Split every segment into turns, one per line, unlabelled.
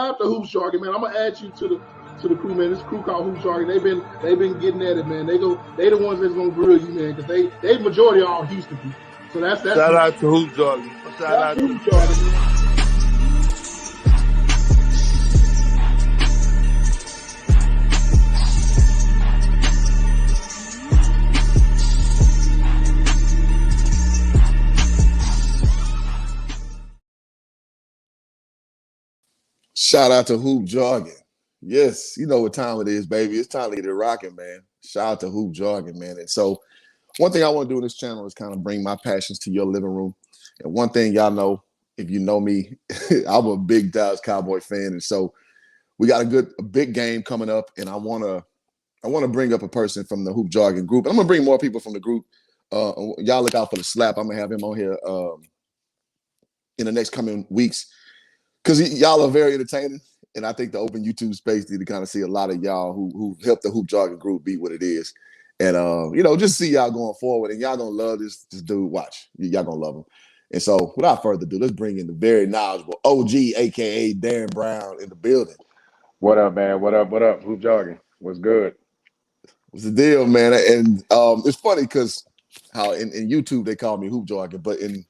out to Hoops Jargon, man. I'm gonna add you to the crew, man. This crew called Hoops Jargon. They've been getting at it, man. They the ones that's gonna grill you, man, because they majority are all Houston people. So that's
shout out to Hoops Jargon. Shout out to
Hoops Jargon.
Shout out to Hoop Jargon. Yes, you know what time it is, baby. It's time to get it rocking, man. Shout out to Hoop Jargon, man. And so one thing I want to do on this channel is kind of bring my passions to your living room. And one thing y'all know, if you know me, I'm a big Dallas Cowboy fan. And so we got a big game coming up. And I want to bring up a person from the Hoop Jargon group. I'm going to bring more people from the group. Y'all look out for the slap. I'm going to have him on here in the next coming weeks. Because y'all are very entertaining, and I think the open YouTube space need to kind of see a lot of y'all who helped the Hoop Jargon group be what it is. And, just see y'all going forward. And y'all going to love this dude. Watch. Y'all going to love him. And so without further ado, let's bring in the very knowledgeable OG, a.k.a. Darron Brown, in the building.
What up, man? What up? Hoop Jargon. What's good?
What's the deal, man? And it's funny because how in YouTube they call me Hoop Jargon, but in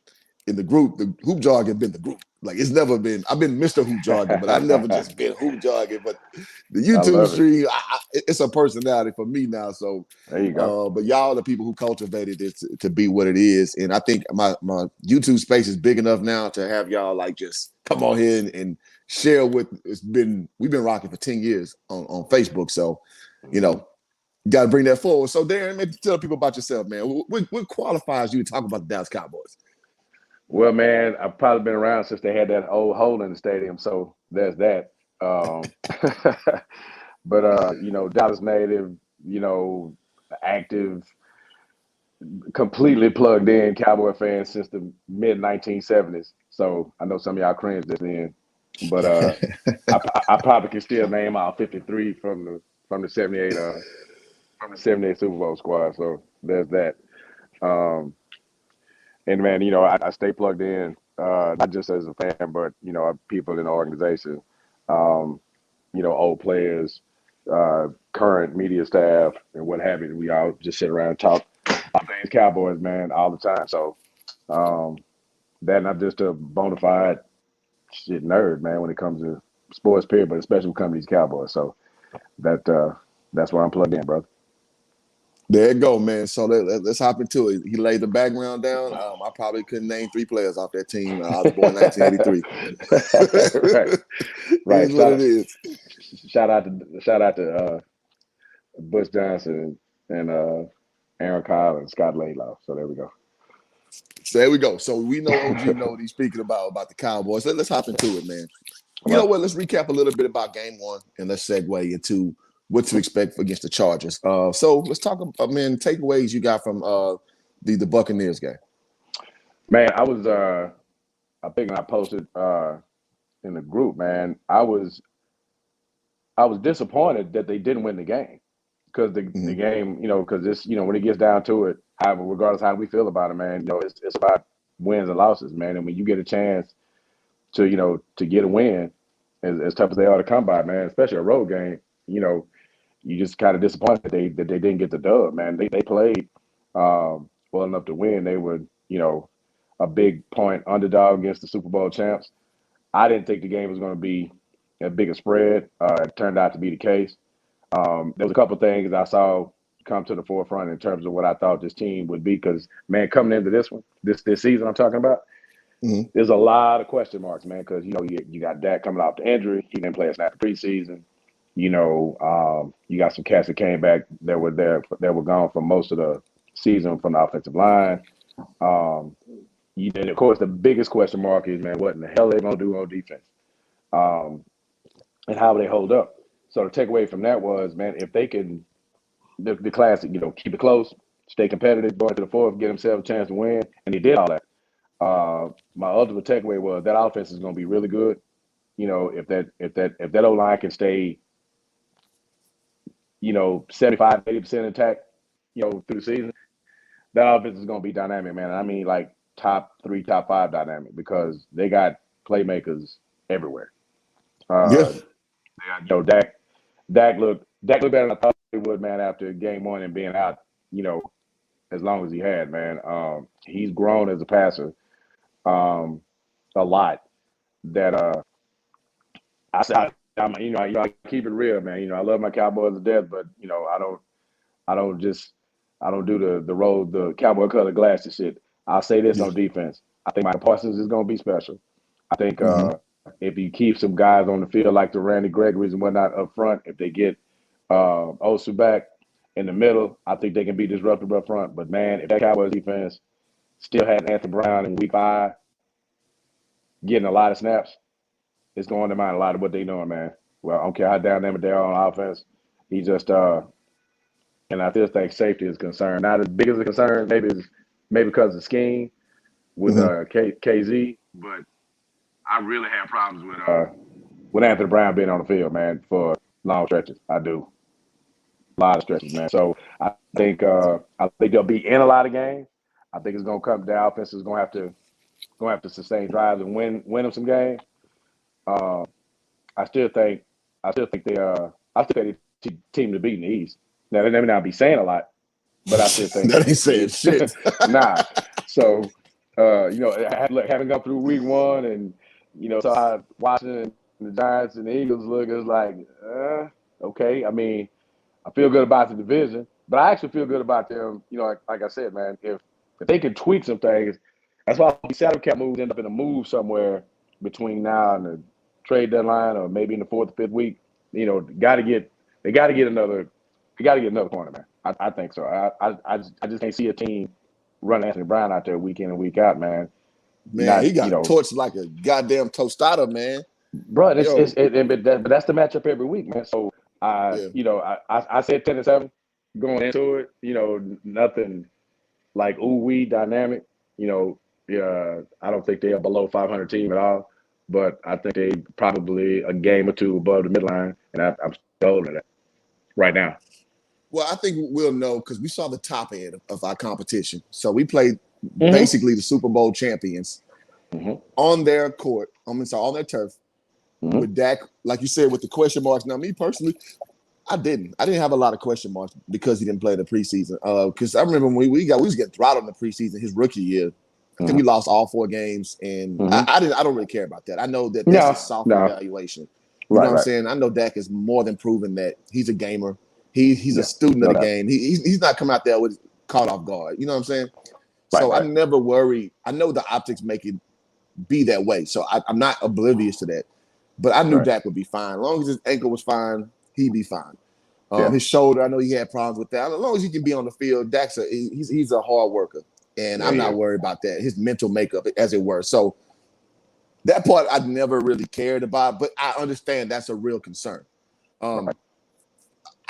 the group, the Hoop Jargon been the group. Like, it's never been, I've been Mr. Hoop Jargon, but I've never just been Hoop Jargon. But the YouTube stream, it's a personality for me now. So
there you go.
But y'all are the people who cultivated it to be what it is. And I think my YouTube space is big enough now to have y'all like just come on here and share we've been rocking for 10 years on Facebook. So, you got to bring that forward. So Darron, man, tell people about yourself, man. What qualifies you to talk about the Dallas Cowboys?
Well, man, I've probably been around since they had that old hole in the stadium, so there's that. But Dallas native, active, completely plugged in Cowboy fan since the mid 1970s. So I know some of y'all cringed this in, but I probably can still name all 53 from the 78 Super Bowl squad. So there's that. And man, I stay plugged in, not just as a fan, but people in the organization, old players, current media staff, and what have you. We all just sit around and talk all things Cowboys, man, all the time. So that not just a bona fide nerd, man, when it comes to sports, period, but especially when it comes to these Cowboys. So that's where I'm plugged in, brother.
There you go, man. So let's hop into it. He laid the background down. I probably couldn't name 3 players off that team. I was born in 1983.
Right.
It's what it is.
Shout out to Butch Johnson and Aaron Kyle and Scott Laidlaw. So there we go.
So we know OG know what he's speaking about the Cowboys. So let's hop into it, man. You know what? Let's recap a little bit about game 1 and let's segue into what to expect against the Chargers. So let's talk about, man, takeaways you got from the Buccaneers game.
Man, I was I think I posted in the group, man. I was disappointed that they didn't win the game because the game, because this, when it gets down to it, regardless of how we feel about it, man, it's about wins and losses, man. And when you get a chance to get a win, as tough as they are to come by, man, especially a road game, you just kind of disappointed that they didn't get the dub, man. They played well enough to win. They were, a big point underdog against the Super Bowl champs. I didn't think the game was going to be as big a spread. It turned out to be the case. There was a couple of things I saw come to the forefront in terms of what I thought this team would be. Because, man, coming into this one, this season I'm talking about, there's a lot of question marks, man. Because you got Dak coming off the injury. He didn't play a snap preseason. You got some cats that came back that were gone for most of the season from the offensive line. And of course, the biggest question mark is, man, what in the hell are they going to do on defense? And how will they hold up? So the takeaway from that was, man, if they can, the classic, keep it close, stay competitive, go into the fourth, get themselves a chance to win, and they did all that. My ultimate takeaway was that offense is going to be really good. If that O-line can stay 75, 80% intact, through the season, that offense is going to be dynamic, man. I mean, like top 3, top 5 dynamic because they got playmakers everywhere.
Yeah.
Dak looked better than I thought he would, man, after game one and being out, as long as he had, man. He's grown as a passer a lot. That I keep it real, man. I love my Cowboys to death, but I don't do the cowboy color glasses shit. I'll say this
Yeah.
on defense. I think Michael Parsons is going to be special. I think
Mm-hmm.
if you keep some guys on the field like the Randy Gregory's and whatnot up front, if they get Osu back in the middle, I think they can be disruptive up front. But, man, if that Cowboys defense still had Anthony Brown in week 5 getting a lot of snaps, it's going to mind a lot of what they're doing, man. Well, I don't care how down them they are on offense. He just and I still think safety is concerned. Not as big as a concern, maybe because of scheme with KZ, but I really have problems with Anthony Brown being on the field, man, for long stretches. I do. A lot of stretches, man. So I think they'll be in a lot of games. I think it's gonna come. The offense is gonna have to sustain drives and win them some games. I still think they team to beat in the East. Now they may not be saying a lot, but I still think
That ain't saying shit.
nah. So having gone through week 1 and saw how Washington, the Giants, and the Eagles look, it's like okay. I mean, I feel good about the division, but I actually feel good about them. Like I said, man, if they can tweak some things, that's why these salary cap moves end up in a move somewhere between now and the trade deadline, or maybe in the 4th or 5th week. They got to get another corner, man. I think so. I just can't see a team run Anthony Brown out there week in and week out, man.
Man, he got torched like a goddamn tostada, man.
Bro, but that's the matchup every week, man. So I said 10-7 going into it. Nothing like ooh-wee dynamic. I don't think they're a below 500 team at all, but I think they probably a game or two above the midline, and I'm still holding that right now.
Well, I think we'll know because we saw the top end of our competition. So we played basically the Super Bowl champions on their court, on their turf, with Dak, like you said, with the question marks. Now, me personally, I didn't have a lot of question marks because he didn't play in the preseason. Because I remember when we was getting throttled in the preseason his rookie year. I think we lost all 4 games, and I don't really care about that. I know that that's a soft evaluation. You know what I'm saying? I know Dak is more than proven that he's a gamer. He's a student of the game. He's not come out there with caught off guard. You know what I'm saying? So I never worry. I know the optics make it be that way. So I'm not oblivious to that. But I knew Dak would be fine. As long as his ankle was fine, he'd be fine. His shoulder, I know he had problems with that. As long as he can be on the field, Dak's he's a hard worker. And I'm not worried about that. His mental makeup, as it were. So that part I never really cared about, but I understand that's a real concern.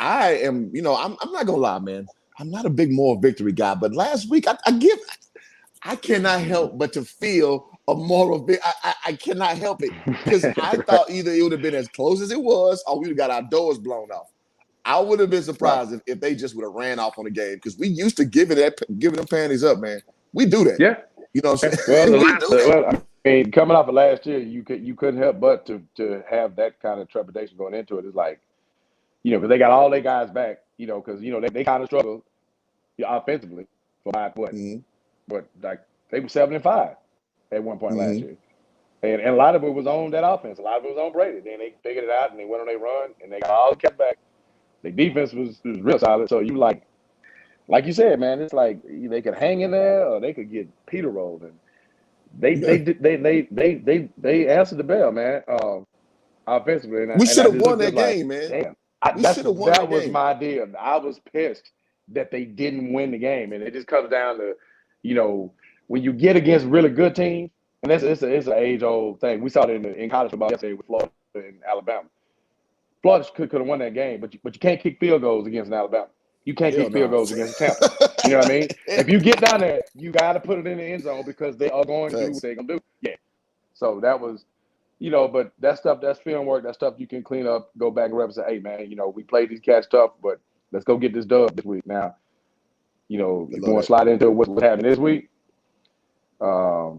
I am, I'm not gonna lie, man. I'm not a big moral victory guy, but last week I cannot help but to feel a moral victory. I cannot help it because I thought either it would have been as close as it was, or we would have got our doors blown off. I would have been surprised if they just would have ran off on the game because we used to giving them panties up, man. We do that.
Yeah.
You know what I'm saying?
I mean, coming off of last year, you couldn't help but to have that kind of trepidation going into it. It's like, because they got all their guys back, because they kind of struggled offensively for but like they were 7-5 at one point last year, and a lot of it was on that offense. A lot of it was on Brady. Then they figured it out and they went on their run and they got all kept back. The defense was real solid. So you like you said, man, it's like they could hang in there or they could get Peter rolled. And they answered the bell, man. Offensively,
we should have won that game, man.
Damn,
that
was my deal. I was pissed that they didn't win the game, and it just comes down to, when you get against really good teams, and it's an age-old thing. We saw it in college football yesterday with Florida and Alabama. Florida could have won that game, but you can't kick field goals against Alabama. You can't kick field goals against Tampa. You know what I mean? If you get down there, you got to put it in the end zone because they are going to do what they're going to do. Yeah. So that was, but that stuff, that's film work. That stuff you can clean up, go back and rep and say, hey, man, we played these cats tough, but let's go get this dub this week. Now, if you want to slide into what's happening this week, a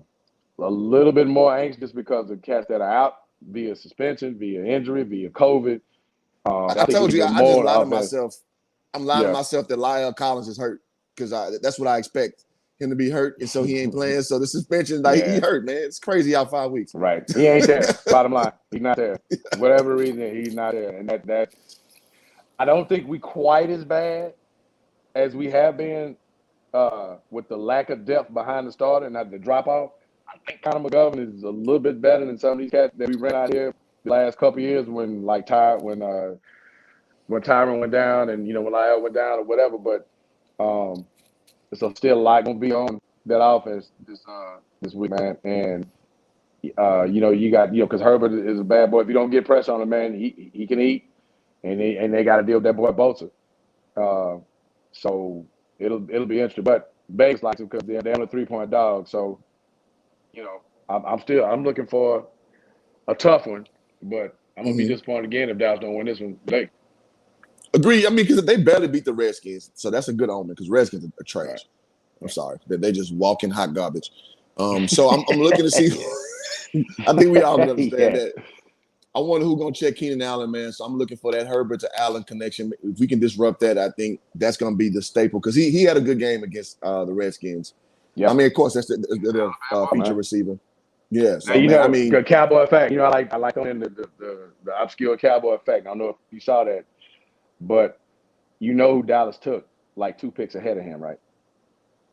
little bit more anxious because of cats that are out. via suspension, via injury, via COVID.
Like
I
I
think we
told
can
you,
get
I just
more
lied to
on offense.
myself. I'm lying to myself that Lyle Collins is hurt because that's what I expect him to be hurt, and so he ain't playing. So the suspension, like he hurt, man. It's crazy out 5 weeks.
Right. He ain't there. Bottom line, he's not there. Whatever reason, he's not there, and that I don't think we quite as bad as we have been with the lack of depth behind the starter and not the drop off. I think Connor McGovern is a little bit better than some of these cats that we ran out here the last couple of years when Tyron went down and when Lyle went down or whatever. But so still a lot gonna be on that offense this week, man. And you got because Herbert is a bad boy. If you don't get pressure on him, man, he can eat, and they got to deal with that boy Bosa. So it'll be interesting. But Vegas likes him because they're on a 3-point dog. So I'm looking for a tough one, but I'm gonna be disappointed again if Dallas don't win this one today.
Agree. I mean, because they barely beat the Redskins, so that's a good omen. Because Redskins are trash. Right. I'm sorry that they just walk in hot garbage. So I'm looking to see. I think we all can understand that. I wonder who's gonna check Keenan Allen, man. So I'm looking for that Herbert to Allen connection. If we can disrupt that, I think that's gonna be the staple because he had a good game against the Redskins. Yeah, I mean, of course, that's the feature receiver. Yeah, so
now,
I mean,
the Cowboy effect. I like on the obscure Cowboy effect. I don't know if you saw that, but who Dallas took like 2 picks ahead of him, right?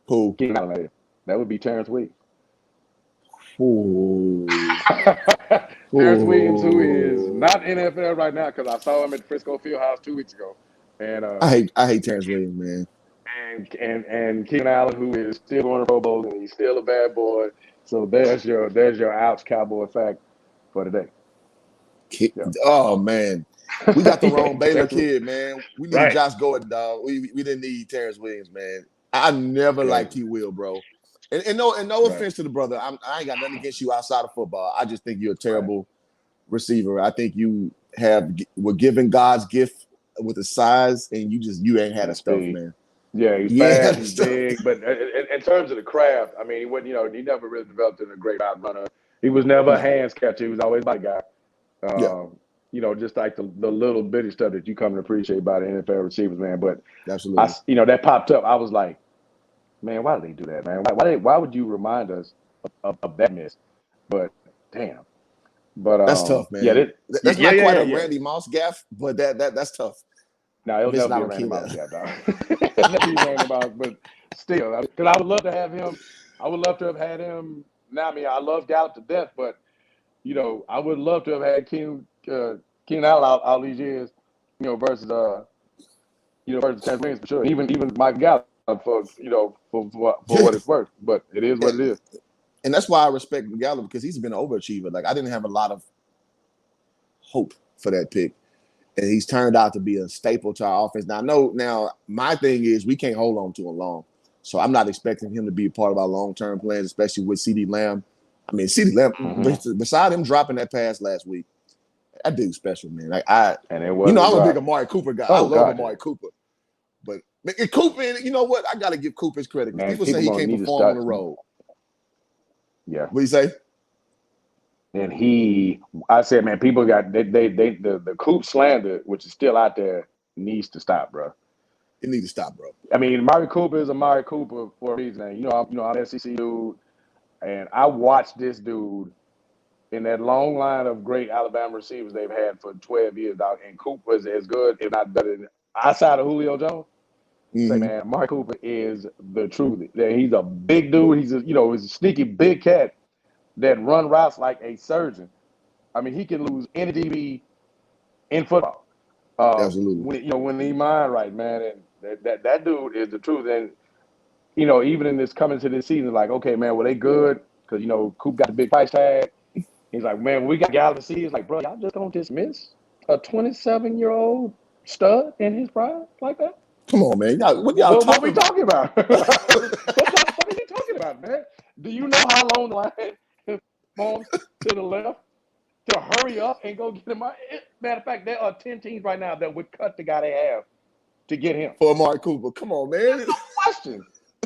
Who?
Keenan Allen. That would be Terrence Williams.
Ooh.
Terrence Williams, who is not NFL right now, because I saw him at the Frisco Fieldhouse 2 weeks ago. And
I hate Terrence Williams, man.
And Keenan Allen, who is still going to Pro Bowl, and he's still a bad boy. So there's your ouch Cowboy fact for today.
Oh man, we got the wrong Baylor kid, man. We needed Josh Gordon, dog. We didn't need Terrence Williams, man. I never liked T. Will, bro. And no offense to the brother. I ain't got nothing against you outside of football. I just think you're a terrible receiver. I think you were given God's gift with the size, and you ain't had the stuff, man.
Yeah, he's fast, he's big, but in terms of the craft, I mean, he wasn't. He never really developed into a great route runner. He was never a hands catcher. He was always my guy. Just like the little bitty stuff that you come to appreciate by the NFL receivers, man. But
absolutely,
that popped up. I was like, man, why did they do that, man? Why would you remind us of that miss? But damn. But
that's tough, man.
Yeah,
that's not quite a Randy Moss gaff, but that's tough.
No, it'll never be a Randy Moss gaff, dog. It'll never be Randy Moss, but still, because I would love to have him. I would love to have had him. Now, I mean, I love Gallup to death, but I would love to have had Keenan Allen all these years, versus versus Terrence Williams for sure. Even Mike Gallup for what it's worth, but it is what it is.
And that's why I respect Gallup because he's been an overachiever. Like I didn't have a lot of hope for that pick, and he's turned out to be a staple to our offense. Now, now my thing is we can't hold on to him long, so I'm not expecting him to be a part of our long-term plans, especially with CeeDee Lamb. I mean, CeeDee Lamb, beside him dropping that pass last week, that dude's special, man. Like I'm a big Amari Cooper guy. I love Amari Cooper, but Cooper, you know what? I got to give Cooper his credit. People say he can't perform on the road.
Yeah.
What do you say?
And I said, man, people got the Coop slander, which is still out there, needs to stop, bro.
It needs to stop, bro.
I mean, Amari Cooper is Amari Cooper for a reason. I'm an SEC dude, and I watched this dude in that long line of great Alabama receivers they've had for 12 years, dog. And Cooper is as good, if not better, than outside of Julio Jones. Say, man, Amari Cooper is the truth. He's a big dude. He's he's a sneaky big cat that run routes like a surgeon. I mean, he can lose any DB in football.
Absolutely.
When he mind right, man, and that dude is the truth. And even in this coming to this season, like, okay, man, well they good because Coop got the big price tag. He's like, man, we got Galaxy. He's like, bro, y'all just gonna dismiss a 27-year-old stud in his prime like that?
Come on, man. What
are we talking about? What are you talking about, man? Do you know how long the line forms to the left to hurry up and go get him? Matter of fact, there are 10 teams right now that would cut the guy they have to get him.
For Amari Cooper. Come on, man.
No question.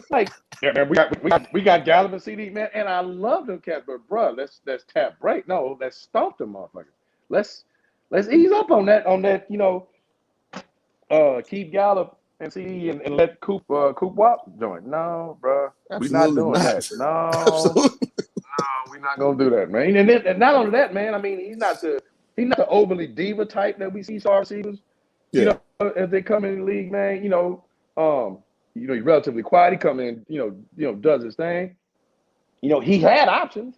Like, yeah, man, we got Gallup and CD, man, and I love them cats, but bro, let's tap break. No, let's stomp them motherfuckers. Let's ease up on that, keep Gallup and CD and let Coop Wop join. No, bro, we're not
Absolutely
doing
not.
that. No,
Absolutely.
we're not gonna do that, man. And not only that, man. I mean, he's not the overly diva type that we see star receivers.
Yeah.
As they come in the league, man. He's relatively quiet. He come in, does his thing. He had options.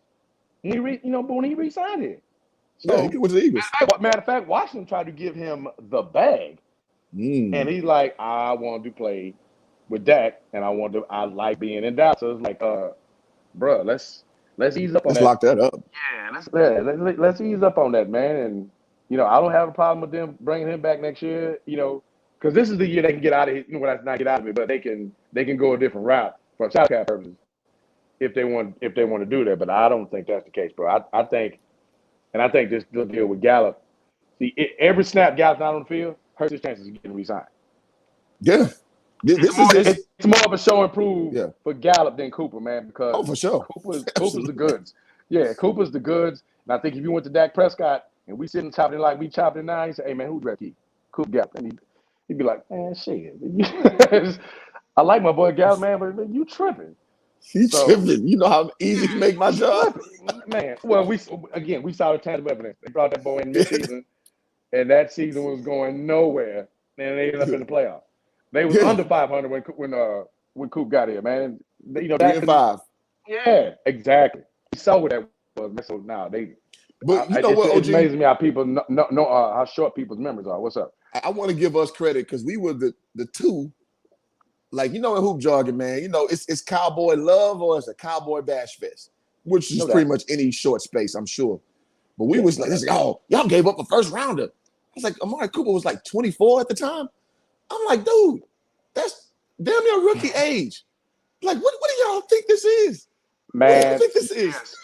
But when he re-signed here.
Yeah,
So,
he went to the Eagles.
matter of fact, Washington tried to give him the bag. And he's like, I want to play with Dak, and I like being in Dallas. So it's like, bro, let's ease up on
Let's
that.
lock that up.
Yeah, let's ease up on that, man. And I don't have a problem with them bringing him back next year. Because this is the year they can get out of it. Not get out of it, but they can go a different route for salary cap purposes if they want to do that. But I don't think that's the case, bro. I think this deal with Gallup. See, every snap Gallup's not on the field hurts his chances of getting re-signed.
Yeah.
It's more of a show and prove for Gallup than Cooper, man, because
for sure.
Cooper's the goods. Yeah, Cooper's the goods. And I think if you went to Dak Prescott and we sitting chopping it like we chopping it now, he said, hey, man, who draft you? Cooper Gallup. And he'd be like, man, shit. I like my boy Gallup, man, but man, you tripping.
Tripping. You know how easy to make my job?
Man, well, we saw the tangible evidence. They brought that boy in mid-season, and that season was going nowhere, and they ended up in the playoffs. They was under 500 when Coop got here, man.
3-5.
Yeah, exactly. We saw what that was. So now
But you know what, OG?
It amazes me how people know how short people's memories are. What's up?
I want to give us credit because we were the two. Like, in hoop jargon, man, it's cowboy love or it's a cowboy bash fest, which is pretty much any short space, I'm sure. But we was like, oh, y'all gave up a first rounder. I was like, Amari Cooper was like 24 at the time. I'm like, dude, that's damn near rookie age. Like, what do y'all think this is?
Man,
what do you think this is?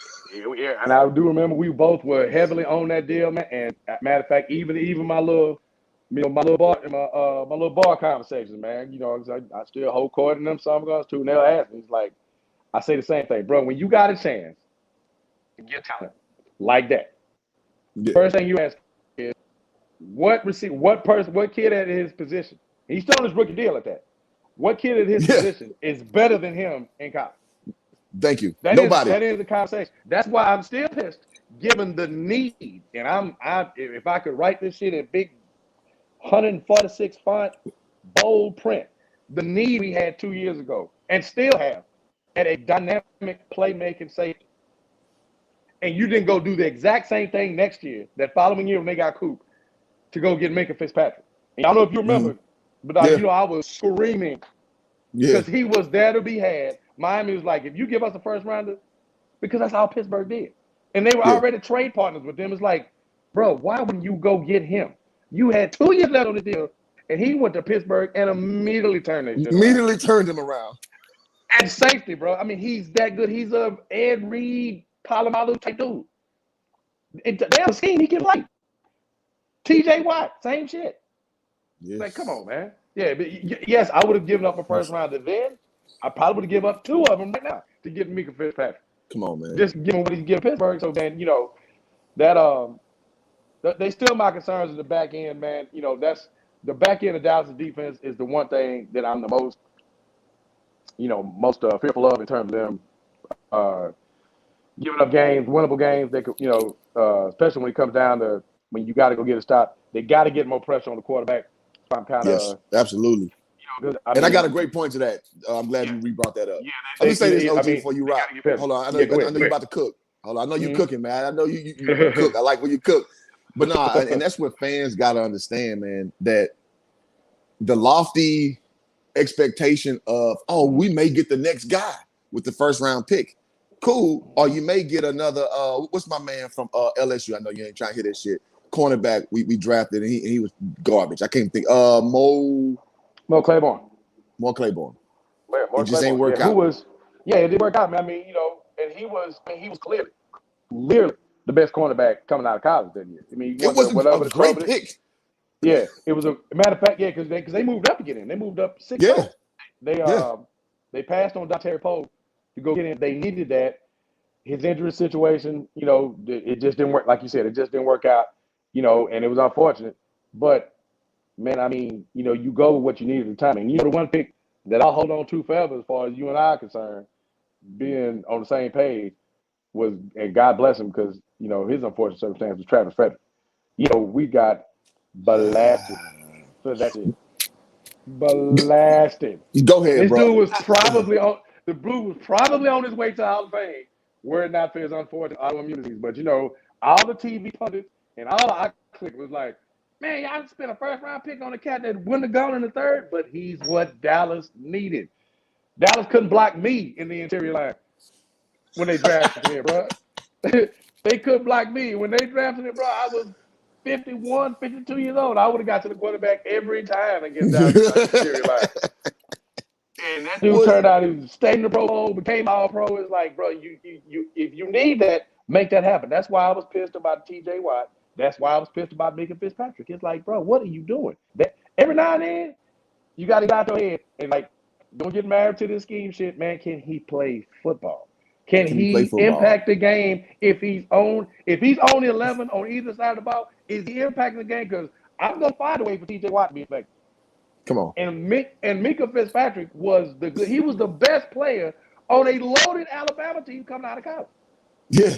Yeah, and I do remember we both were heavily on that deal, man. And matter of fact, even my little bar conversations, man. I still hold court in them some guys too. And they'll ask me, it's like, I say the same thing, bro. When you got a chance to get talent like that, the first thing you ask is what kid at his position? He's still on his rookie deal at that. What kid at his position is better than him in college?
Thank you.
Nobody. That is the conversation. That's why I'm still pissed, given the need. And if I could write this shit in big 146 font, bold print, the need we had 2 years ago and still have at a dynamic playmaking safety. And you didn't go do the exact same thing next year, that following year when they got Coop, to go get Minka Fitzpatrick. And I don't know if you remember, but I was screaming because he was there to be had. Miami was like, if you give us a first rounder, because that's how Pittsburgh did. And they were already trade partners with them. It's like, bro, why wouldn't you go get him? You had 2 years left on the deal, and he went to Pittsburgh and immediately turned
him around.
And safety, bro. I mean, he's that good. He's a Ed Reed, Palomalu type dude. They have a scheme he can play. TJ Watt, same shit.
Yes.
Like, come on, man. Yeah, but yes, I would have given up a first rounder then. I probably would have given up 2 of them right now to get Minka Fitzpatrick.
Come on, man.
Just give him what he's giving Pittsburgh. So, man, they still my concerns in the back end, man. That's the back end of Dallas' defense is the one thing that I'm the most fearful of in terms of them giving up games, winnable games. They could, especially when it comes down to when you got to go get a stop, they got to get more pressure on the quarterback. So I'm kind of
absolutely. I got a great point to that. I'm glad you brought that up. Yeah, let me say this, OG, before you rock. Hold on, I know you're about to cook. Hold on, I know you're cooking, man. I know you cook. I like when you cook. But no, and that's what fans got to understand, man, that the lofty expectation of, we may get the next guy with the first round pick. Cool. Or you may get another, what's my man from LSU? I know you ain't trying to hear that shit. Cornerback we drafted, and he was garbage. I can't think. Mo
Claiborne.
More Claiborne.
It
just ain't work out.
It did work out, man. I mean, and he was clearly the best cornerback coming out of college that year. I mean,
it was a great pick.
Yeah, it was a matter of fact. Yeah, because they moved up to get in. They moved up 6.
Yeah.
They passed on Terry Poe to go get in. They needed that. His injury situation, you know, it just didn't work. Like you said, it just didn't work out, you know, and it was unfortunate. But, man, I mean, you know, you go with what you need at the time. And, you know, the one pick that I'll hold on to forever as far as you and I are concerned, being on the same page, was, and God bless him because, you know, his unfortunate circumstance was Travis Frederick. You know, we got blasted for that shit. Blasted.
Go ahead,
This
bro.
dude was probably on the Blue was probably on his way to Hall of Fame, were it not for his unfortunate autoimmunities. But you know, all the TV pundits and all the I click was like, man, y'all spent a first round pick on a cat that wouldn't have gone in the third, but he's what Dallas needed. Dallas couldn't block me in the interior line when they drafted him, bro. They couldn't block me. When they drafted him, bro, I was 51, 52 years old. I would have got to the quarterback every time against Dallas interior line. And that dude turned out he stayed in the Pro Bowl, became all pro. It's like, bro, you if you need that, make that happen. That's why I was pissed about TJ Watt. That's why I was pissed about Minka Fitzpatrick. It's like, bro, what are you doing? That every now and then, you got to get out your head and like, don't get married to this scheme shit, man. Can he play football? Can he impact the game if he's on 11 on either side of the ball? Is he impacting the game? Because I'm gonna find a way for TJ Watt to be effective.
Come on.
And Minka Fitzpatrick was he was the best player on a loaded Alabama team coming out of college.
Yeah.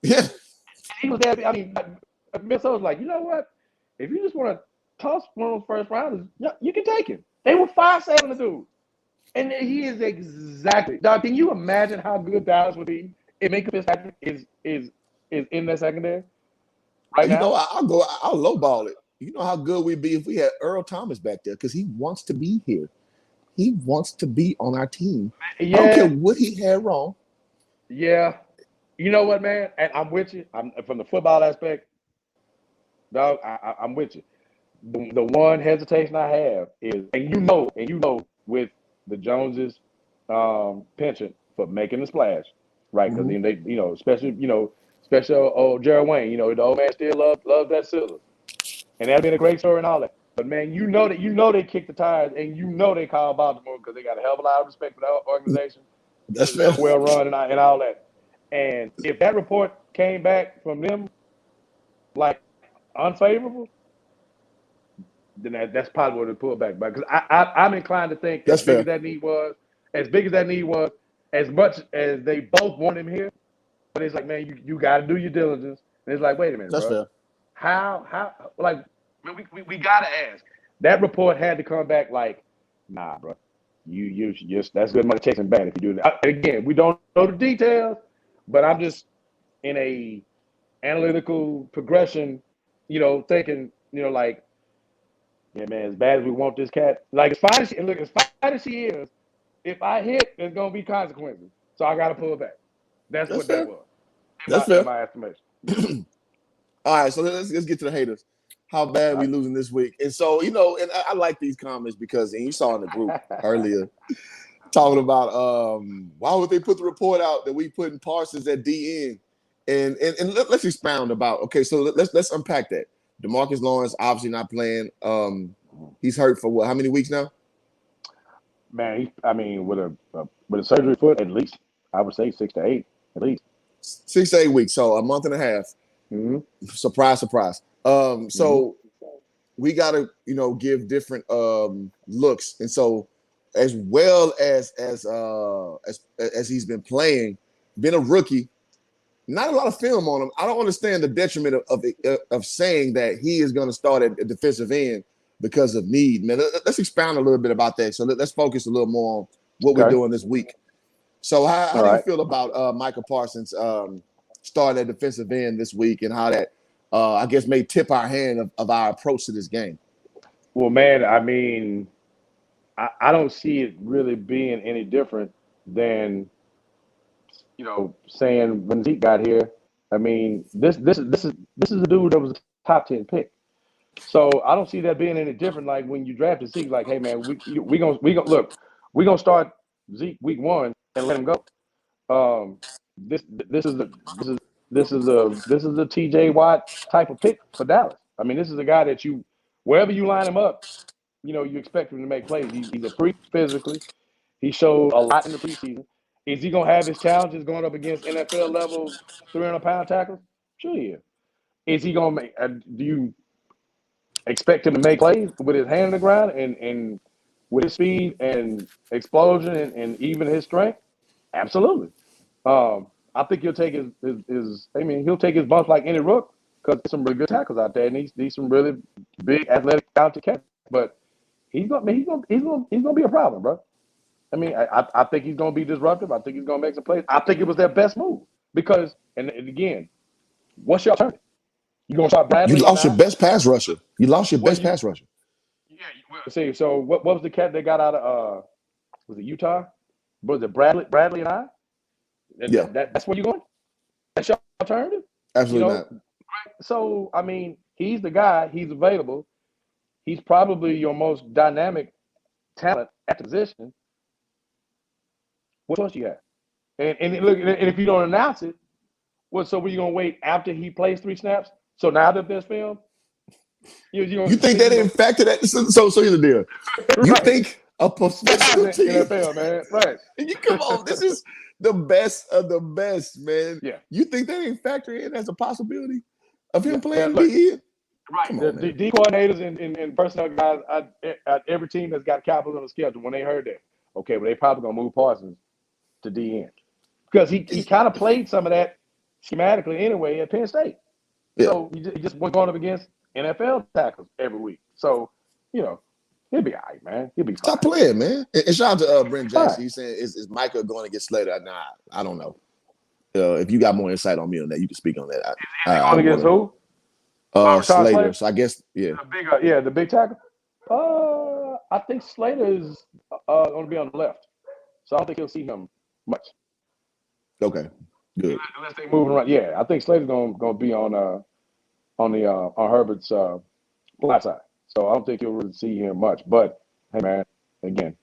Yeah.
He was there. I mean, Minnesota was like, you know what? If you just want to toss one of those first rounders, you can take him. They were 5'7" the dude. And he is exactly. Dog, can you imagine how good Dallas would be if Minka Fitzpatrick is in that secondary right now?
You know, I'll lowball it. You know how good we'd be if we had Earl Thomas back there because he wants to be here. He wants to be on our team. Yeah. I don't care what he had wrong.
Yeah. You know what, man? And I'm with you. I'm from the football aspect, dog, I'm with you. The one hesitation I have is, and you know, with the Joneses penchant for making the splash, right? Because they, you know, special old Gerald Wayne, you know, the old man still loves that silver. And that'd been a great story and all that. But man, you know they kicked the tires, and you know they call Baltimore because they got a hell of a lot of respect for the organization.
That's fair.
Well run and all that. And if that report came back from them like unfavorable, then that's probably what it pulled back. Because I'm inclined to think
that's
big
fair.
as that need was, as much as they both want him here, but it's like, man, you got to do your diligence. And it's like, wait a minute,
that's
bro.
fair.
How like we gotta ask. That report had to come back like, nah, bro. You just that's good money chasing bad if you do that. Again, we don't know the details, but I'm just in a analytical progression, you know, thinking, you know, like, yeah, man, as bad as we want this cat, like as fine as she is, if I hit, there's gonna be consequences. So I gotta pull it back. That's what fair. That was.
That's fair.
In my estimation.
All right, so let's get to the haters. How bad we losing this week? And so, you know, and I like these comments because, and you saw in the group earlier, talking about why would they put the report out that we putting Parsons at DN? And let's expound about, okay, so let's unpack that. DeMarcus Lawrence obviously not playing. He's hurt for what? How many weeks now?
Man, with a surgery foot, at least I would say 6 to 8, at least
6 to 8 weeks, so a month and a half.
Mm-hmm.
Surprise. So we got to, you know, give different looks, and so as well as he's been playing, been a rookie, not a lot of film on him. I don't understand the detriment of saying that he is going to start at defensive end because of need. Man, let's expound a little bit about that. So let's focus a little more on what we're doing this week. So how do you feel about Micah Parsons starting at defensive end this week, and how that I guess may tip our hand of our approach to this game?
Well, man, I mean, I don't see it really being any different than, you know, saying when Zeke got here. I mean, this is a dude that was a top 10 pick. So I don't see that being any different. Like when you drafted Zeke, like, hey man, we gonna start Zeke week 1 and let him go. This is a TJ Watt type of pick for Dallas. I mean, this is a guy that wherever you line him up, you know, you expect him to make plays. He's a freak physically. He showed a lot in the preseason. Is he gonna have his challenges going up against NFL level 300-pound tackles? Sure he is. Is he gonna make? Do you expect him to make plays with his hand in the ground and with his speed and explosion and even his strength? Absolutely. I think he'll take his. I mean, he'll take his bumps like any rook because there's some really good tackles out there, and he's some really big, athletic, talented cats. But he's gonna be a problem, bro. I mean, I think he's gonna be disruptive. I think he's gonna make some plays. I think it was their best move because, and again, what's your alternative? You gonna start Bradley?
You lost your best pass rusher. You lost your best pass rusher.
Yeah. See, so what was the cat they got out of? Was it Utah? Was it Bradley and I?
Yeah.
That's where you're going. That's your alternative.
Absolutely not.
So I mean, he's the guy. He's available. He's probably your most dynamic talent at the position. What else you have? And look, and if you don't announce it, so were you gonna wait after he plays 3 snaps? So now that there's film, you
think they didn't factor that? So here's the deal. You think a professional team,
NFL, man, right?
And you come on, this is the best of the best, man.
Yeah.
You think they didn't factor in as a possibility of him playing DE?
Right. The D coordinators and personnel guys at every team that's got Cowboys on the schedule, when they heard that, okay, well, they probably gonna move Parsons to DN because he kind of played some of that schematically anyway at Penn State.
Yeah.
So he just went going up against NFL tackles every week. So he'll be all right, man. He'll be fine.
Stop playing, man. And shout out to Brent Jackson. He's saying, is Micah going to get Slater? Nah, I don't know. If you got more insight on me on that, you can speak on that.
Is he going against who?
Slater. So I guess, yeah.
The big tackle. I think Slater is going to be on the left. So I don't think he'll see him much.
Okay, good.
Unless they move around. Yeah, I think Slater's going to be on Herbert's flat side. So I don't think you'll really see him much. But hey, man, again,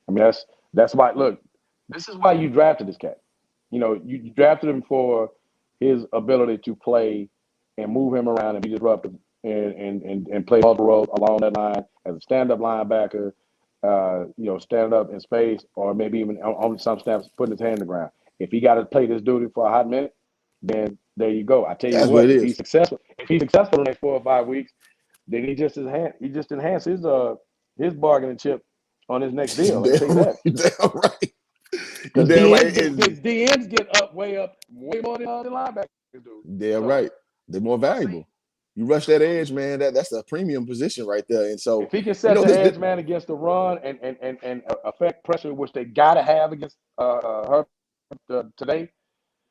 I mean that's why. Look, this is why you drafted this cat. You drafted him for his ability to play and move him around and be disruptive and play multiple roles along that line as a stand-up linebacker. Stand up in space, or maybe even on some snaps putting his hand in the ground. If he got to play this duty for a hot minute, then there you go. I tell you what, if he's successful in the next 4 or 5 weeks, then he just enhanced his bargaining chip on his next deal.
Damn right.
Because DNs get way more than linebackers do.
Damn right. They're more valuable. You rush that edge, man. That's a premium position right there. And so
if he can set the edge man against the run and affect pressure, which they gotta have against her today,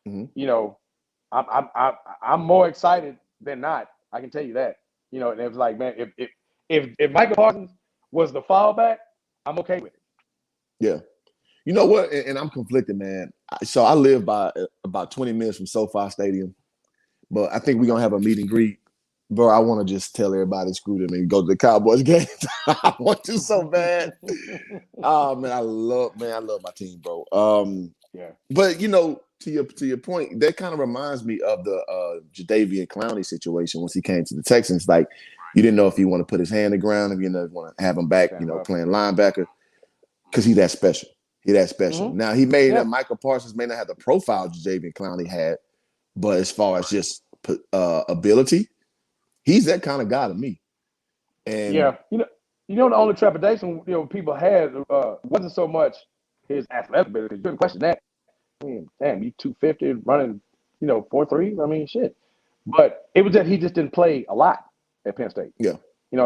I'm more excited than not. I can tell you that. And it was like, man, if Michael Parsons was the fallback, I'm okay with it.
Yeah. You know what? And I'm conflicted, man. So I live by about 20 minutes from SoFi Stadium, but I think we're gonna have a meet and greet. Bro, I want to just tell everybody, screw them and go to the Cowboys game. I want to so bad. Oh man, I love my team, bro.
Yeah.
But to your point, that kind of reminds me of the Jadeveon Clowney situation once he came to the Texans. Like, you didn't know if you want to put his hand on the ground, if you want to have him back, playing linebacker, because he's that special. Mm-hmm. Now he may Michael Parsons may not have the profile Jadeveon Clowney had, but as far as just ability, he's that kind of guy to me. And
the only trepidation people had wasn't so much his athletic ability. You couldn't question that. I mean, damn, you 250 running, 4.3. I mean, shit. But it was that he just didn't play a lot at Penn State.
Yeah.
He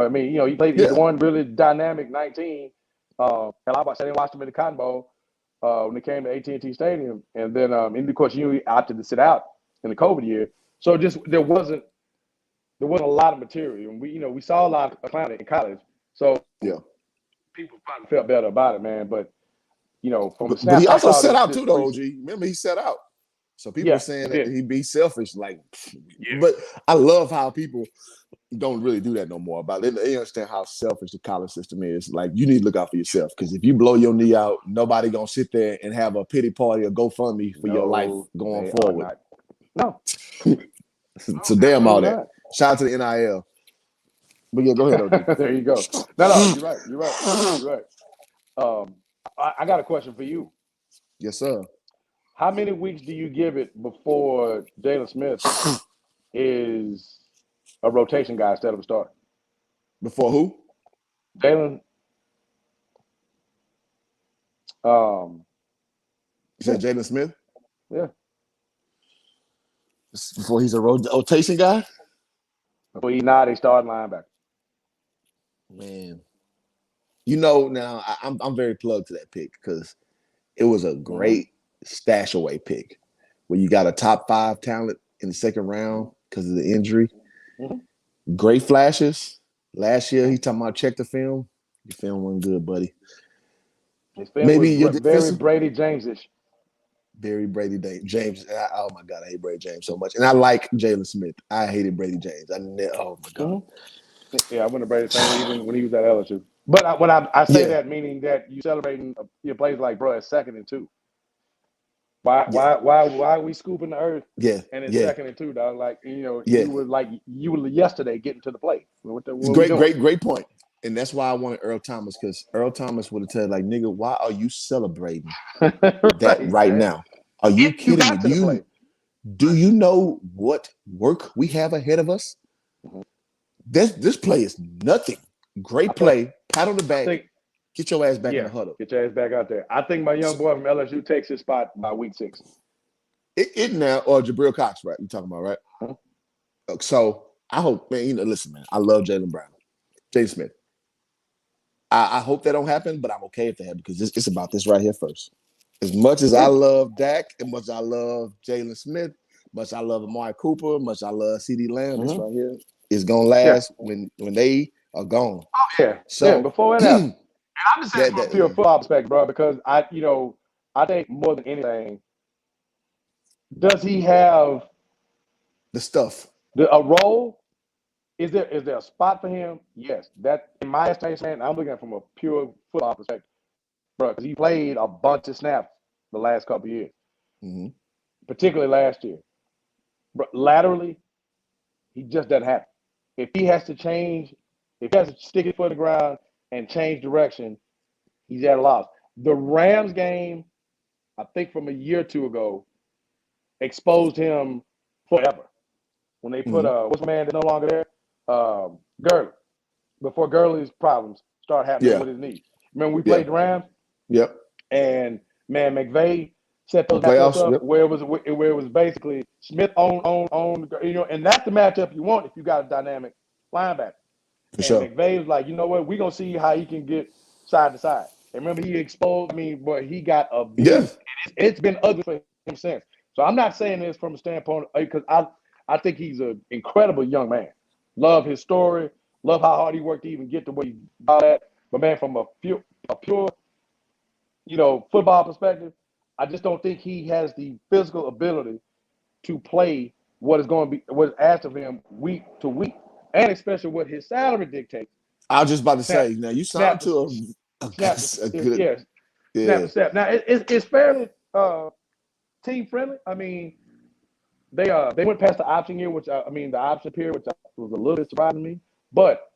played one really dynamic 19. And I watched him in the Cotton Bowl when they came to AT&T Stadium, and then of course he opted to sit out in the COVID year. So there wasn't a lot of material, and we saw a lot of Clowney in college. So people probably felt better about it, man. But from the snap,
but he also set out too, though. OG, remember he set out. So people are saying that he'd be selfish, but I love how people don't really do that no more. About it, they understand how selfish the college system is. Like, you need to look out for yourself, because if you blow your knee out, nobody gonna sit there and have a pity party or GoFundMe for your life going forward.
No.
So damn all that. Shout out to the NIL. But yeah, go ahead, OG.
There you go. No, you're right. I got a question for you.
Yes, sir.
How many weeks do you give it before Jalen Smith is a rotation guy instead of a starter?
Before who?
Jalen.
You said Jalen Smith?
Yeah.
Before he's a rotation guy?
Before he's not a starting linebacker.
Man. You know, now I'm very plugged to that pick because it was a great stash away pick where you got a top 5 talent in the second round because of the injury.
Mm-hmm.
Great flashes. Last year, he talking about check the film. Your film wasn't good, buddy.
His film
Maybe your
was very
defensive.
Brady James-ish.
Very Brady James. Oh my God, I hate Brady James so much. And I like Jalen Smith. I hated Brady James. Oh my God.
Mm-hmm. Yeah, I went to Brady fan even when he was at LSU. But when I say that, meaning that you celebrating your plays like, bro, it's 2nd and 2. Why are we scooping the earth?
Yeah,
And it's 2nd and 2, dog. Like, you were yesterday getting to the plate. What
great point. And that's why I wanted Earl Thomas, because Earl Thomas would have said, like, nigga, why are you celebrating that right now? Are you kidding me? Do you know what work we have ahead of us?
Mm-hmm.
This play is nothing. Great play. Pat on the back. Get your ass back in the huddle.
Get your ass back out there. I think my young boy from LSU takes his spot by week 6.
It now, or Jabril Cox, right? You talking about, right? Mm-hmm. So I hope, man, listen, man, I love Jalen Brown. Jay Smith. I hope that don't happen, but I'm okay if that happens because it's about this right here first. As much as I love Dak, as much as I love Jalen Smith, much I love Amari Cooper, much I love CeeDee Lamb, this right here is gonna last when they are gone.
Oh yeah. So before that happens, and I'm just saying from a pure football perspective, bro, because I think more than anything, does he have
the stuff?
A role? Is there a spot for him? Yes. That, in my estimation, I'm looking at it from a pure football perspective, bro, because he played a bunch of snaps the last couple of years, particularly last year. But laterally, he just doesn't have it. If he has to stick his foot in the ground and change direction, he's at a loss. The Rams game, I think from a year or two ago, exposed him forever. When they put what's my man that's no longer there? Gurley. Before Gurley's problems start happening with his knee. Remember we played the Rams?
Yep.
And man, McVay set those matchups up where it was basically Smith on, and that's the matchup you want if you got a dynamic linebacker. For sure. McVay was like, you know what, we're gonna see how he can get side to side. And remember, he exposed boy, he got abused. Yeah. It's been ugly for him since. So I'm not saying this from a standpoint because I think he's an incredible young man. Love his story. Love how hard he worked to even get to where he got at. But man, from a pure, football perspective, I just don't think he has the physical ability to play what is asked of him week to week, and especially what his salary dictates.
I was just about to say, now you signed to a good
snap to snap. Now it's fairly team friendly. I mean, they went past the option year, the option period, which was a little bit surprising to me. But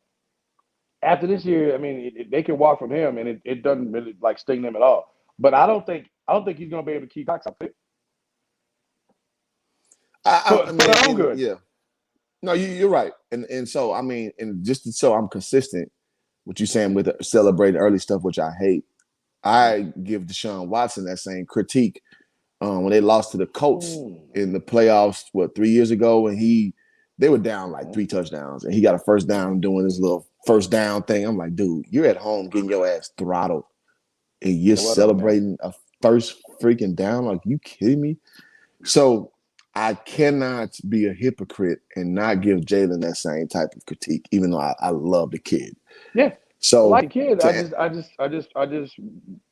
after this year, they can walk from him, and it doesn't really sting them at all. But I don't think he's going to be able to keep Cox up. Good.
Yeah. No, you're right, and so and just so I'm consistent, what you saying with celebrating early stuff, which I hate. I give Deshaun Watson that same critique when they lost to the Colts in the playoffs, 3 years ago, and they were down 3 touchdowns, and he got a first down doing this little first down thing. I'm like, dude, you're at home getting your ass throttled, and you're celebrating a first freaking down? Like, you kidding me? So I cannot be a hypocrite and not give Jalen that same type of critique, even though I love the kid.
Yeah.
So
like the kid,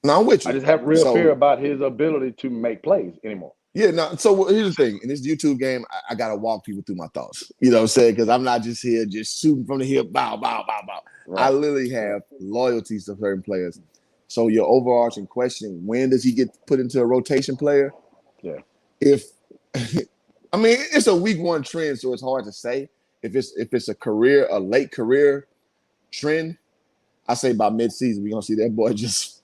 no, I'm with you.
I just have real fear about his ability to make plays anymore.
Yeah, no. So here's the thing: in this YouTube game, I gotta walk people through my thoughts. You know what I'm saying? Because I'm not just here just shooting from the hip, bow, bow, bow, bow. Right. I literally have loyalties to certain players. So your overarching question: when does he get put into a rotation player?
Yeah.
It's a week 1 trend, so it's hard to say if it's a late career trend. I say by mid-season we're gonna see that boy just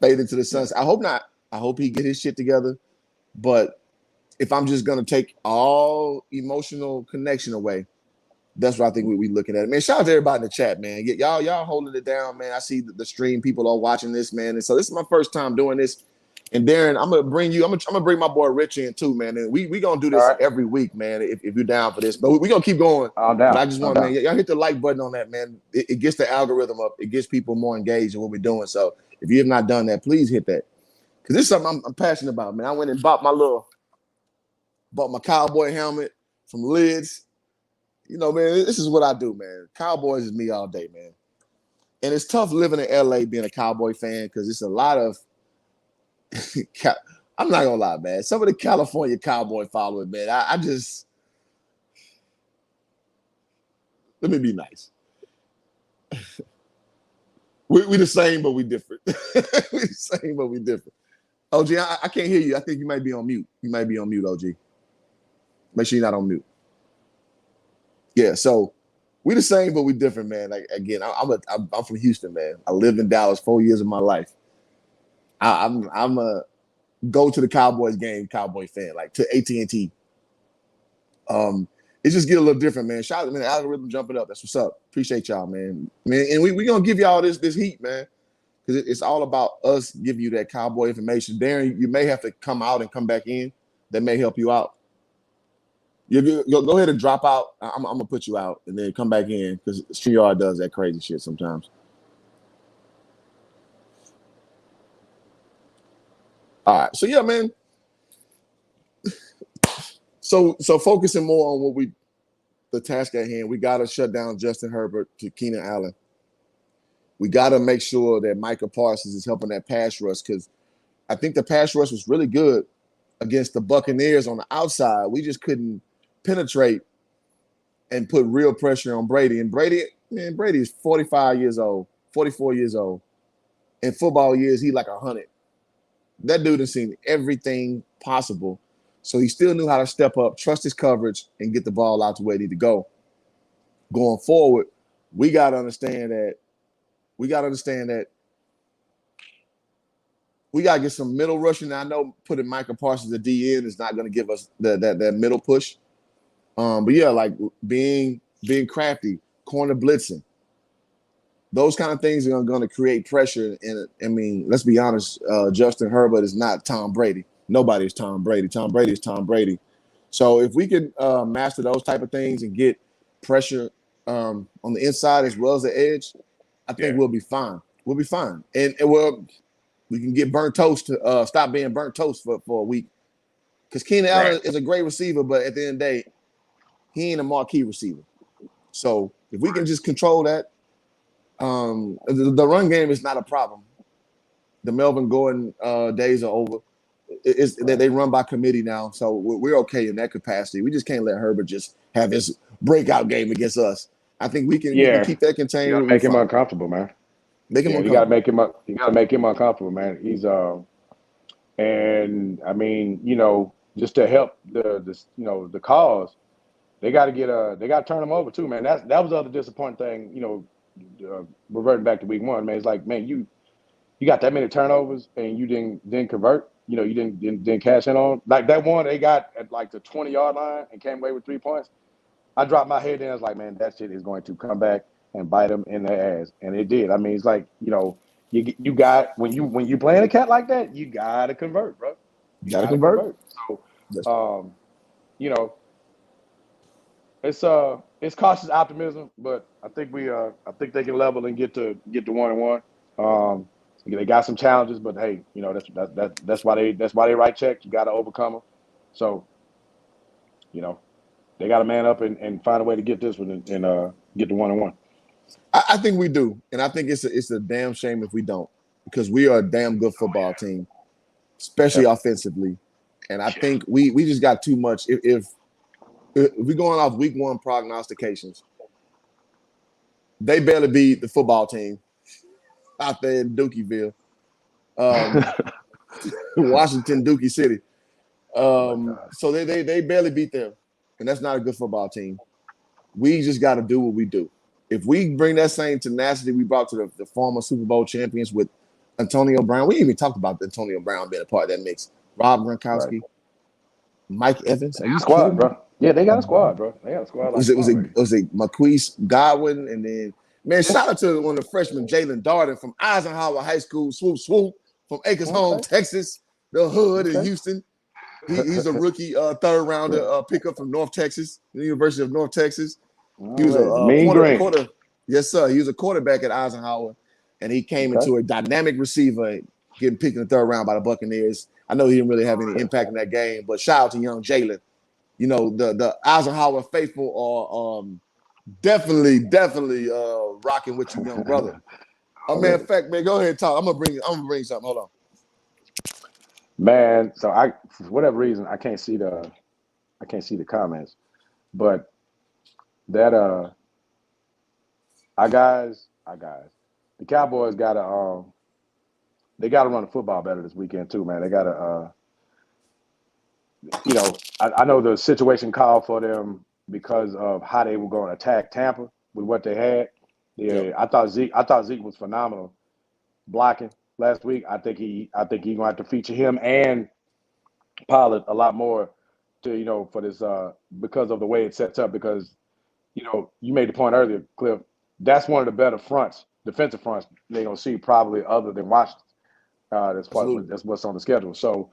fade into the sunset. I hope not. I hope he get his shit together. But if I'm just gonna take all emotional connection away, that's what I think we looking at. Man, shout out to everybody in the chat, man. Y'all holding it down, man. I see the stream. People are watching this, man. And so this is my first time doing this. And Darren, I'm gonna bring my boy Rich in too, man. And we gonna do this every week, man. If you're down for this, but we gonna keep going.
I'm down.
But I just want, man, y'all hit the like button on that, man. It gets the algorithm up. It gets people more engaged in what we're doing. So if you have not done that, please hit that, because this is something I'm passionate about, man. I went and bought my cowboy helmet from Lids. You know, man, this is what I do, man. Cowboys is me all day, man. And it's tough living in LA being a Cowboy fan because it's a lot of I'm not gonna lie, man. Some of the California Cowboy followers, man, I just let me be nice. We the same, but we different. We the same, but we different. OG, I can't hear you. I think you might be on mute. You might be on mute, OG. Make sure you're not on mute. Yeah, so we the same, but we different, man. Like again, I'm from Houston, man. I lived in Dallas 4 years of my life. I'm a go to the Cowboys game Cowboy fan, like to AT&T. It just get a little different, man. Shout out, man. The algorithm jumping up. That's what's up. Appreciate y'all, man. And we gonna give y'all this heat, man, because it's all about us giving you that Cowboy information. Darren, you may have to come out and come back in. That may help you out. You go ahead and drop out. I'm gonna put you out and then come back in because StreamYard does that crazy shit sometimes. All right, so yeah, man. So focusing more on the task at hand, we got to shut down Justin Herbert to Keenan Allen. We got to make sure that Micah Parsons is helping that pass rush because I think the pass rush was really good against the Buccaneers on the outside. We just couldn't penetrate and put real pressure on Brady. And Brady is 45 years old, 44 years old. In football years, he like 100. That dude has seen everything possible. So he still knew how to step up, trust his coverage, and get the ball out to where it needed to go. Going forward, we got to understand that we got to get some middle rushing. Now, I know putting Micah Parsons at DN is not going to give us that middle push. But yeah, like being crafty, corner blitzing, those kind of things are going to create pressure. And I mean, let's be honest, Justin Herbert is not Tom Brady. Nobody is Tom Brady. Tom Brady is Tom Brady. So if we can master those type of things and get pressure on the inside as well as the edge, I think we'll be fine. We'll be fine. And we can get burnt toast to stop being burnt toast for a week. Because Keenan Allen is a great receiver, but at the end of the day, he ain't a marquee receiver. So if we can just control that, the run game is not a problem. The Melvin Gordon days are over. They run by committee now, so we're okay in that capacity. We just can't let Herbert just have his breakout game against us. I think we can keep that contained.
You gotta make him uncomfortable, man. You gotta make him uncomfortable, man. He's and I mean, just to help the cause, they got to turn him over too, man. That was the other disappointing thing. Reverting back to week one, man. It's like, man, you got that many turnovers and you didn't convert. You didn't cash in on like that one they got at like the 20-yard line and came away with 3 points. I dropped my head in. I was like, man, that shit is going to come back and bite them in their ass, and it did. I mean, it's like you got when you playing a cat like that, you gotta convert, bro. You gotta convert. So, it's cautious optimism, but I think they can level and get to 1-1. They got some challenges, but hey, that's why they write checks. You got to overcome them. So, they got to man up and find a way to get this one and get to 1-1.
I think we do, and I think it's a damn shame if we don't, because we are a damn good football team, especially offensively. And I think we just got too much. If we're going off week one prognostications, they barely beat the football team out there in Dookieville, Washington, Dookie City. So they barely beat them, and that's not a good football team. We just got to do what we do. If we bring that same tenacity we brought to the former Super Bowl champions with Antonio Brown. We even talked about Antonio Brown being a part of that mix. Rob
Right.
Gronkowski, Mike Evans. Are you
Squad,
kidding me?
bro. Yeah, they got a squad, bro. They got a squad like already.
Was it Marquise Godwin, and then man,
Yeah.
shout out to one of the freshmen, Jalen Darden from Eisenhower High School, swoop swoop, from Acres Home,
Okay.
Texas, the hood in
Okay.
Houston. He's a rookie, third rounder pickup from North Texas, the University of North Texas.
All
He was
right.
a
Mean Green.
quarter. Yes, sir. He was a quarterback at Eisenhower, and he came
Okay.
into a dynamic receiver, getting picked in the third round by the Buccaneers. I know he didn't really have any impact in that game, but shout out to young Jalen. You know, the Eisenhower faithful are definitely rocking with you, young brother. Matter of fact, man, go ahead and talk. I'm gonna bring something. Hold on.
Man, so for whatever reason I can't see the comments, but that our guys, the Cowboys gotta they gotta run the football better this weekend too, man. They gotta I know the situation called for them because of how they were going to attack Tampa with what they had. Yeah,
Yep.
I thought Zeke was phenomenal blocking last week. I think he's gonna have to feature him and Pollard a lot more to for this because of the way it sets up. Because you made the point earlier, Cliff. That's one of the better defensive fronts they're gonna see probably other than Washington.
Absolutely.
That's what's on the schedule. So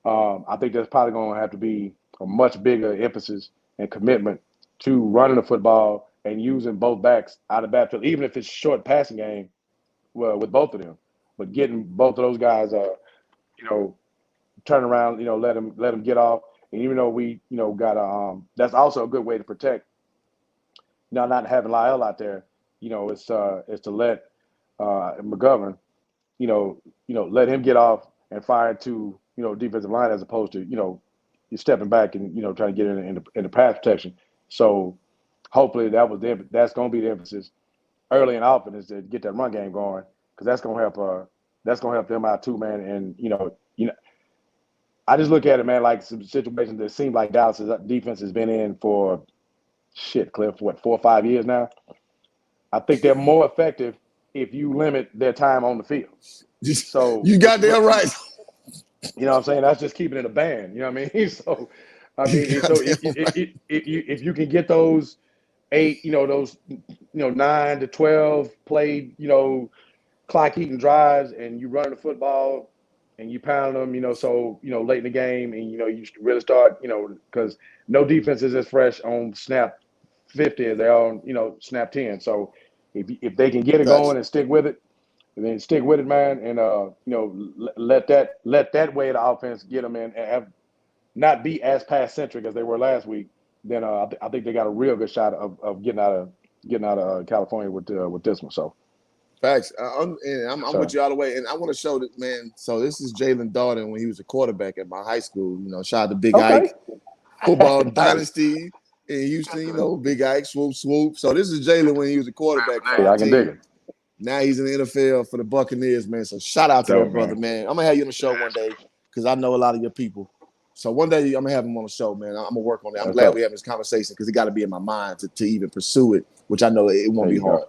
I think there's probably going to have to be a much bigger emphasis and commitment to running the football and using both backs out of the backfield, even if it's short passing game. Well, with both of them, but getting both of those guys, turn around, let them get off. And even though we, got that's also a good way to protect. Not having Lyle out there, it's to let McGovern, let him get off and fire to defensive line as opposed to you're stepping back and trying to get in the pass protection. So hopefully that's going to be the emphasis early and often is to get that run game going because that's going to help them out too, man. And I just look at it, man, like some situations that seem like Dallas's defense has been in for Cliff, what 4 or 5 years now. I think they're more effective if you limit their time on the field. So
you got that right.
You know what I'm saying? That's just keeping it a band. You know what I mean? So, if you can get those 8, those 9 to 12 played, clock eating drives, and you run the football and you pound them, so late in the game, and you really start, because no defense is as fresh on snap 50 as they are on snap 10. So if they can get it
Facts.
going and stick with it. And then stick with it, man, and let that way of the offense get them in and not be as pass centric as they were last week. Then I think they got a real good shot of getting out of California with this one. So
Facts. I'm with you all the way, and I want to show that, man. So this is Jalen Darden when he was a quarterback at my high school. Shout out to Big
okay,
Ike, football dynasty in Houston. Big Ike, swoop swoop. So this is Jalen when he was a quarterback for
hey,
our
I can dig
team.
it.
Now he's in the NFL for the Buccaneers, man. So shout out to
Dope,
that brother, man. I'm gonna have you on the show one day because I know a lot of your people. So one day I'm gonna have him on the show, man. I'm gonna work on it. I'm glad
dope.
we have this conversation because it got to be in my mind to even pursue it, which I know it won't be hard.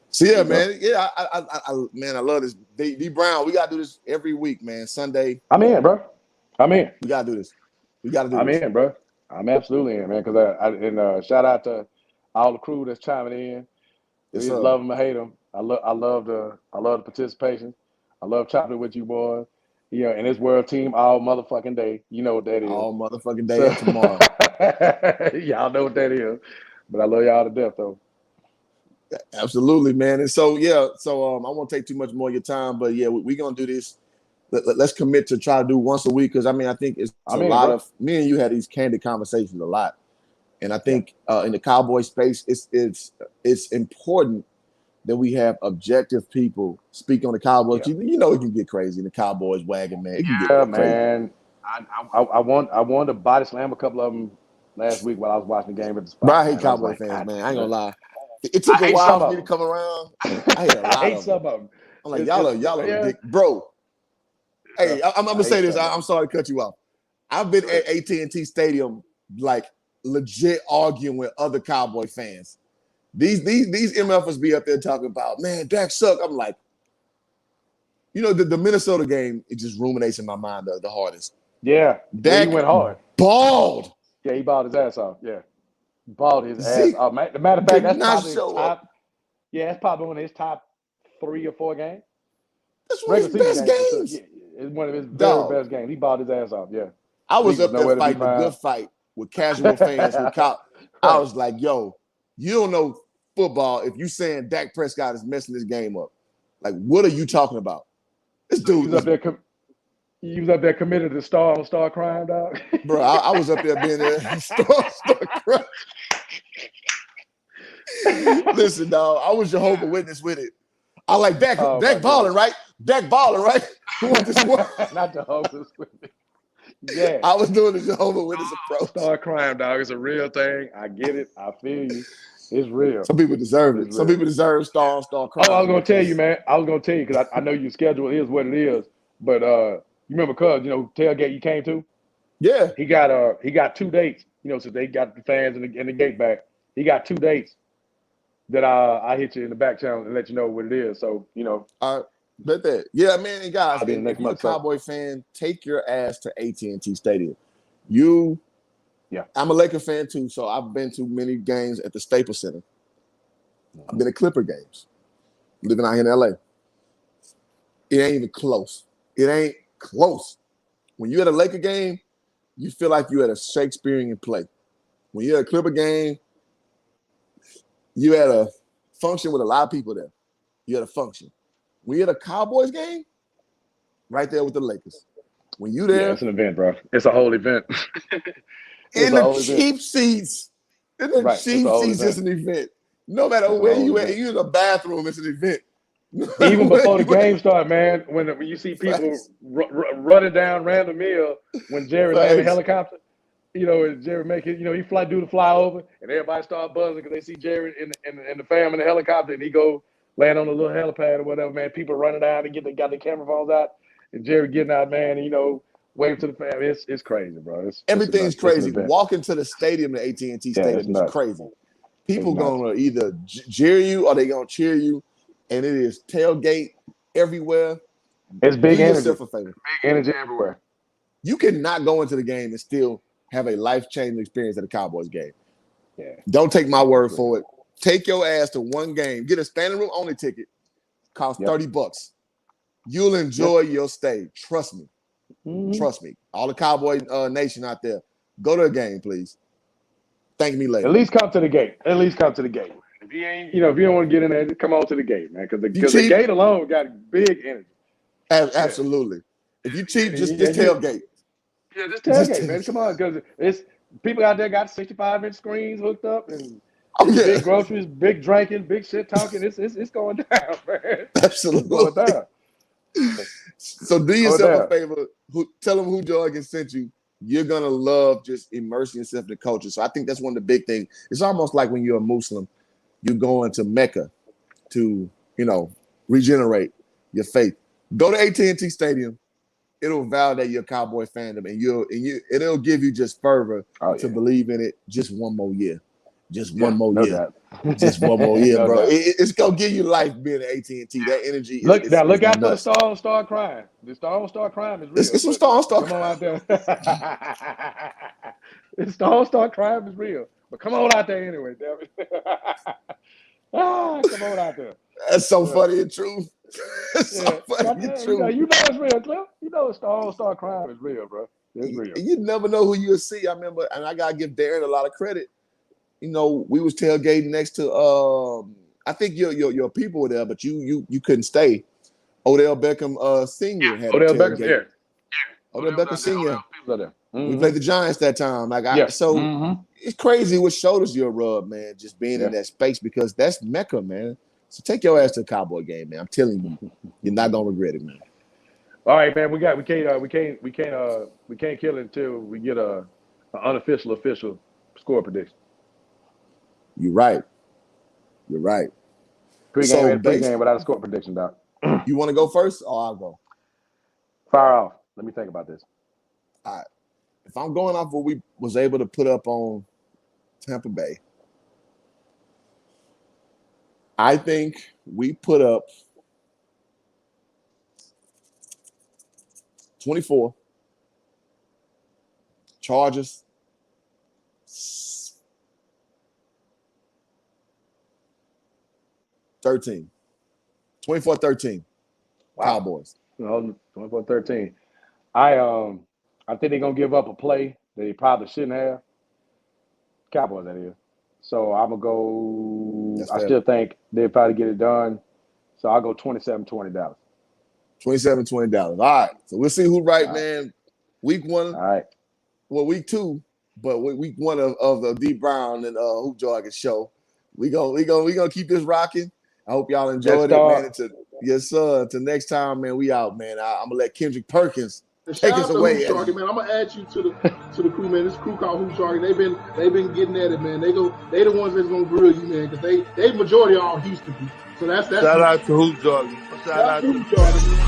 So yeah, man. Yeah, I love this. D Brown, we gotta do this every week, man. Sunday.
I'm in, bro. I'm in.
We gotta do this. We gotta do
I'm
this.
in, bro. I'm absolutely in, man. Because shout out to all the crew that's chiming in.
Yes,
We
sir.
love them or hate them. I love the participation. I love chopping with you, boys. And it's world team all motherfucking day. You know what that is.
All motherfucking day and tomorrow.
Y'all know what that is. But I love y'all to death, though.
Absolutely, man. And so I won't take too much more of your time, but yeah, we're gonna do this. Let's commit to try to do once a week because I think it's a lot of me and you had these candid conversations a lot, and I think in the Cowboy space, it's important that we have objective people speak on the Cowboys.
Yeah.
It can get crazy in the Cowboys wagon, man. It can get a little crazy.
Man. I wanted to body slam a couple of them last week while I was watching the game at the spot.
But I hate Cowboy fans, man. I ain't gonna lie. It took a while for me to come around. I hate a lot of them. I'm like, y'all are dick, bro. Hey, I'm gonna say this. I'm sorry to cut you off. I've been at AT&T Stadium, like legit arguing with other Cowboy fans. These MFers be up there talking about, man, Dak suck. I'm like, You know, the Minnesota game, it just ruminates in my mind the hardest.
Yeah. He
Dak
went hard.
balled.
Yeah, he balled his ass off. Yeah. Balled his ass
Zeke
off. Matter of fact,
did
that's
not
probably his
show up.
top. Yeah, that's probably one of his top 3 or 4 games.
That's one of
Regular
his
season
best
games for sure.
games.
Yeah, it's one of his very
Dog.
best games. He balled his ass off. Yeah.
I was
Zeke was
up there
nowhere to be
fighting the good
found.
fight with casual fans who caught. I was like, yo, you don't know football if you saying Dak Prescott is messing this game up. Like, what are you talking about? This
He
dude
was up there. He was up there committed to star crime, dog.
bro, I was up there being there. Star crime. Listen, dog, I was Jehovah's Witness with it. I like Dak balling, right? Dak balling, right? Who wants this one?
Not Jehovah's Witness. Yeah.
I was doing the Jehovah's Witness approach.
Star crime, dog. It's a real thing. I get it. I feel you. It's real.
Some people deserve it. Some people deserve star crime.
Oh, I was gonna tell you, man. I was gonna tell you because I know your schedule is what it is. But you remember, tailgate you came to?
Yeah.
He got 2 dates. Since they got the fans and the gate back, he got 2 dates that I hit you in the back channel and let you know what it is. So
I bet that. Yeah, man, and guys,
I'll be
if you're a Cowboy fan, take your ass to AT&T Stadium. I'm a Laker fan too, so I've been to many games at the Staples Center. I've been to Clipper games. Living out here in LA. It ain't even close. It ain't close. When you're at a Laker game, you feel like you're at a Shakespearean play. When you're at a Clipper game, you're at a function with a lot of people there. You're at a function. When you're at a Cowboys game, right there with the Lakers. When you there,
it's an event, bro. It's a whole event.
in the cheap seats. In the cheap seats, it's an event. No matter where you at, you're in the bathroom, it's an event.
Even before the game started, man, when you see people running down Random Mill when Jerry landed a helicopter, and Jerry make it, he do the flyover, and everybody start buzzing because they see Jerry and the fam in the helicopter, and he go land on a little helipad or whatever, man. People running out and got the camera phones out, and Jerry getting out, man, and, wave to the fam. It's crazy, bro.
Everything's crazy. Walking to the stadium, the AT&T Stadium, is crazy. People gonna either jeer you or they gonna cheer you, and it is tailgate everywhere.
It's big energy.
Do yourself a favor.
Big energy everywhere.
You cannot go into the game and still have a life-changing experience at a Cowboys game.
Yeah.
Don't take my word for it. Take your ass to one game. Get a standing room only ticket. Cost $30. You'll enjoy your stay. Trust me. Mm-hmm. Trust me. All the Cowboy nation out there, go to a game, please. Thank me later.
At least come to the gate. If you ain't, if you don't want to get in there, just come on to the gate, man. Because the gate alone got big energy.
Absolutely. If you cheap, just tailgate.
Yeah, just tailgate, man. Come on, because it's people out there got 65-inch screens hooked up and big groceries, big drinking, big shit talking. It's going down, man.
Absolutely.
It's going down.
So do yourself a favor. Tell them who Jargon sent you. You're going to love just immersing yourself in the culture. So I think that's one of the big things. It's almost like when you're a Muslim, you go into Mecca to, regenerate your faith. Go to AT&T Stadium. It'll validate your Cowboy fandom, and it'll give you just fervor to believe in it just one more year. Just one more year. Just one more year, bro. It's gonna give you life being at AT&T. That energy.
Look out for the star crime. The star crime is real.
It's some star
crime. Come on out there. The star crime is real. But come on out there anyway, damn it. Come on out there.
That's so funny and true. It's so funny and true.
You know it's real, Cliff. You know star crime is real, bro. It's real.
You never know who you'll see. I remember, and I gotta give Darron a lot of credit. We was tailgating next to I think your people were there, but you couldn't stay. Odell Beckham Senior had
Odell
Beckham,
yeah.
Odell Beckham Senior.
Mm-hmm.
We played the Giants that time. It's crazy what shoulders you'll rub, man, just being in that space because that's Mecca, man. So take your ass to a Cowboy game, man. I'm telling you, you're not gonna regret it, man.
All right, man. We can't kill it until we get an unofficial official score prediction.
You're right.
Pre-game without a score prediction, Doc.
You want to go first, or I'll go?
Fire off. Let me think about this.
All right. If I'm going off what we was able to put up on Tampa Bay, I think we put up 24. Chargers. 13. 24-13.
Wow.
Cowboys.
24-13. I think they're gonna give up a play that they probably shouldn't have. Cowboys, that is. So I'm gonna go.
That's
I
fair.
still think they'll probably get it done. So I'll go 27-20 Dallas.
27-20 Dallas. All right. So we'll see who right,
All right.
man. Week 1.
All right.
Well, week 2, but week 1 of the D Brown and Hoop Jargon show. We gonna keep this rocking. I hope y'all enjoyed it, man. Yes, sir. Until next time, man. We out, man. I'm gonna let Kendrick Perkins take us away.
Hoop Jargon, man. I'm gonna add you to the crew, man. This crew called Hoop Jargon. They've been getting at it, man. They the ones that's gonna grill you, man, because they majority are all Houston people. So that's
Shout out to Hoop Jargon. Shout out to
Hoop Jargon.